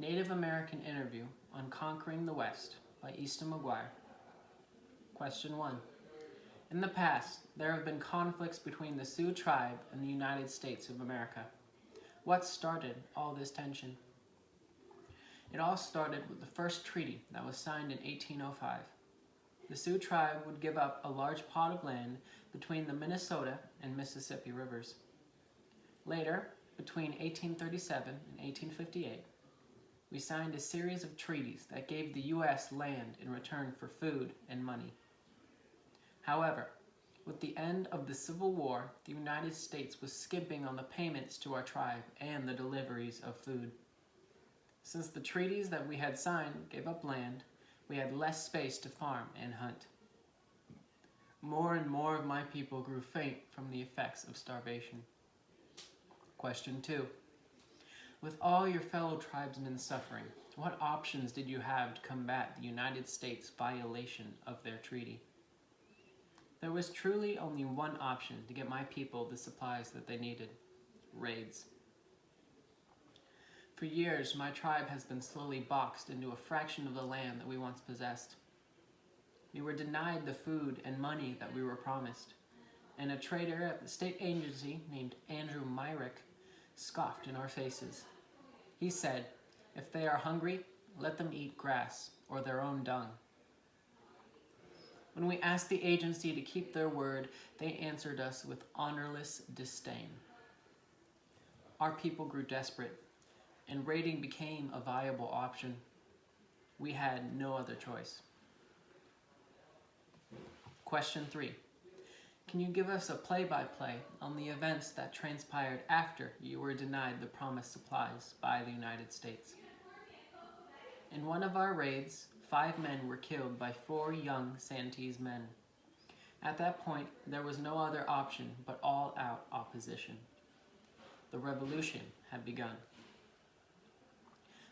Native American Interview on Conquering the West by Easton McGuire. Question 1. In the past, there have been conflicts between the Sioux tribe and the United States of America. What started all this tension? It all started with the first treaty that was signed in 1805. The Sioux tribe would give up a large plot of land between the Minnesota and Mississippi rivers. Later, between 1837 and 1858, we signed a series of treaties that gave the U.S. land in return for food and money. However, with the end of the Civil War, the United States was skimping on the payments to our tribe and the deliveries of food. Since the treaties that we had signed gave up land, we had less space to farm and hunt. More and more of my people grew faint from the effects of starvation. Question 2. With all your fellow tribesmen suffering, what options did you have to combat the United States' violation of their treaty? There was truly only one option to get my people the supplies that they needed: raids. For years, my tribe has been slowly boxed into a fraction of the land that we once possessed. We were denied the food and money that we were promised, and a trader at the state agency named Andrew Myrick scoffed in our faces. He said, if they are hungry, let them eat grass or their own dung. When we asked the agency to keep their word, they answered us with honorless disdain. Our people grew desperate, and raiding became a viable option. We had no other choice. Question 3. Can you give us a play-by-play on the events that transpired after you were denied the promised supplies by the United States? In one of our raids, 5 men were killed by 4 young Santee men. At that point, there was no other option but all-out opposition. The revolution had begun.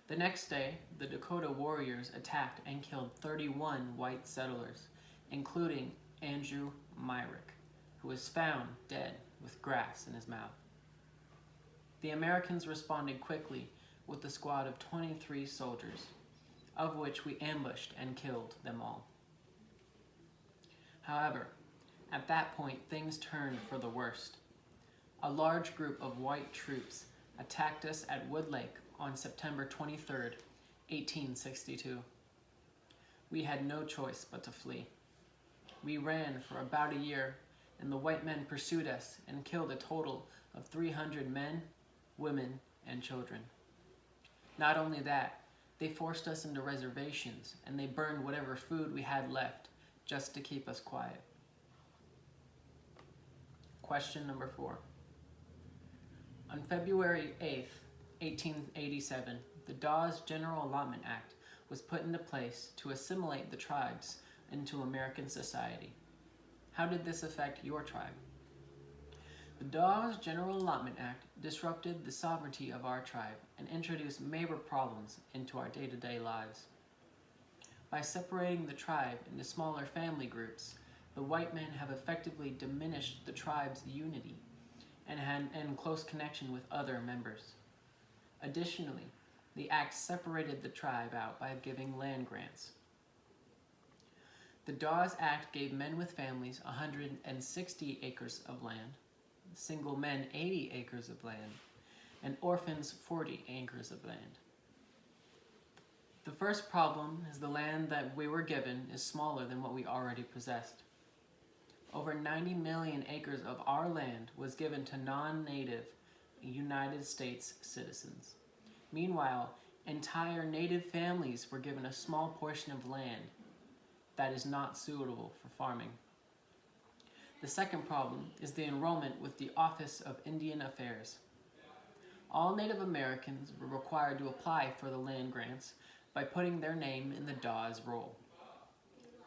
The next day, the Dakota warriors attacked and killed 31 white settlers, including Andrew Myrick, who was found dead with grass in his mouth. The Americans responded quickly with a squad of 23 soldiers, of which we ambushed and killed them all. However, at that point, things turned for the worst. A large group of white troops attacked us at Wood Lake on September 23, 1862. We had no choice but to flee. We ran for about a year, and the white men pursued us and killed a total of 300 men, women, and children. Not only that, they forced us into reservations, and they burned whatever food we had left just to keep us quiet. Question number 4. On February 8, 1887, the Dawes General Allotment Act was put into place to assimilate the tribes into American society. How did this affect your tribe? The Dawes General Allotment Act disrupted the sovereignty of our tribe and introduced major problems into our day-to-day lives. By separating the tribe into smaller family groups, the white men have effectively diminished the tribe's unity and close connection with other members. Additionally, the act separated the tribe out by giving land grants. The Dawes Act gave men with families 160 acres of land, single men 80 acres of land, and orphans 40 acres of land. The first problem is the land that we were given is smaller than what we already possessed. Over 90 million acres of our land was given to non-native United States citizens. Meanwhile, entire native families were given a small portion of land that is not suitable for farming. The second problem is the enrollment with the Office of Indian Affairs. All Native Americans were required to apply for the land grants by putting their name in the Dawes roll.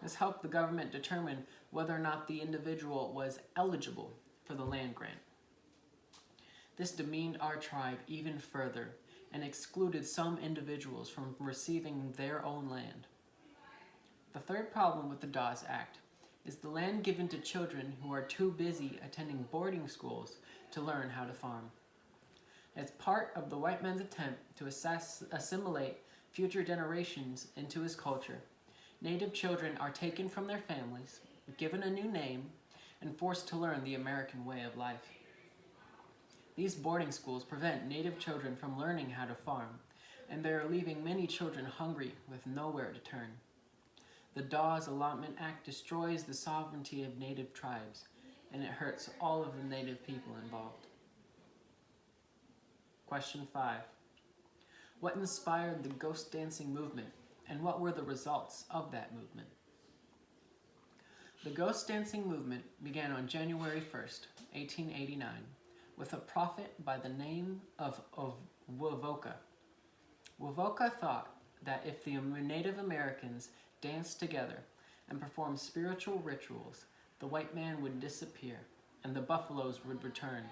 This helped the government determine whether or not the individual was eligible for the land grant. This demeaned our tribe even further and excluded some individuals from receiving their own land. The third problem with the Dawes Act is the land given to children who are too busy attending boarding schools to learn how to farm. As part of the white man's attempt to assimilate future generations into his culture, Native children are taken from their families, given a new name, and forced to learn the American way of life. These boarding schools prevent Native children from learning how to farm, and they are leaving many children hungry with nowhere to turn. The Dawes Allotment Act destroys the sovereignty of Native tribes, and it hurts all of the Native people involved. Question 5. What inspired the ghost dancing movement, and what were the results of that movement? The ghost dancing movement began on January 1st, 1889, with a prophet by the name of Wovoka. Wovoka thought that if the Native Americans danced together and performed spiritual rituals, the white man would disappear and the buffaloes would return,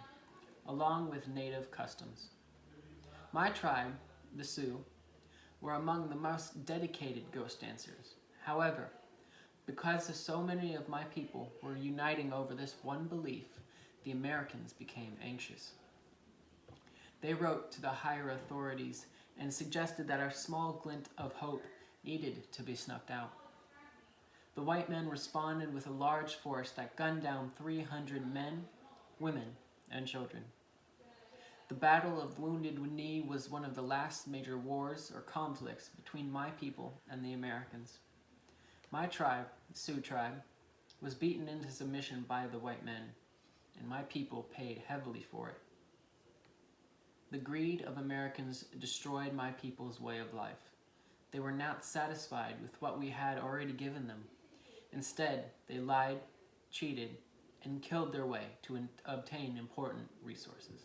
along with Native customs. My tribe, the Sioux, were among the most dedicated ghost dancers. However, because so many of my people were uniting over this one belief, the Americans became anxious. They wrote to the higher authorities and suggested that our small glint of hope needed to be snuffed out. The white men responded with a large force that gunned down 300 men, women, and children. The Battle of Wounded Knee was one of the last major wars or conflicts between my people and the Americans. My tribe, the Sioux tribe, was beaten into submission by the white men, and my people paid heavily for it. The greed of Americans destroyed my people's way of life. They were not satisfied with what we had already given them. Instead, they lied, cheated, and killed their way to obtain important resources.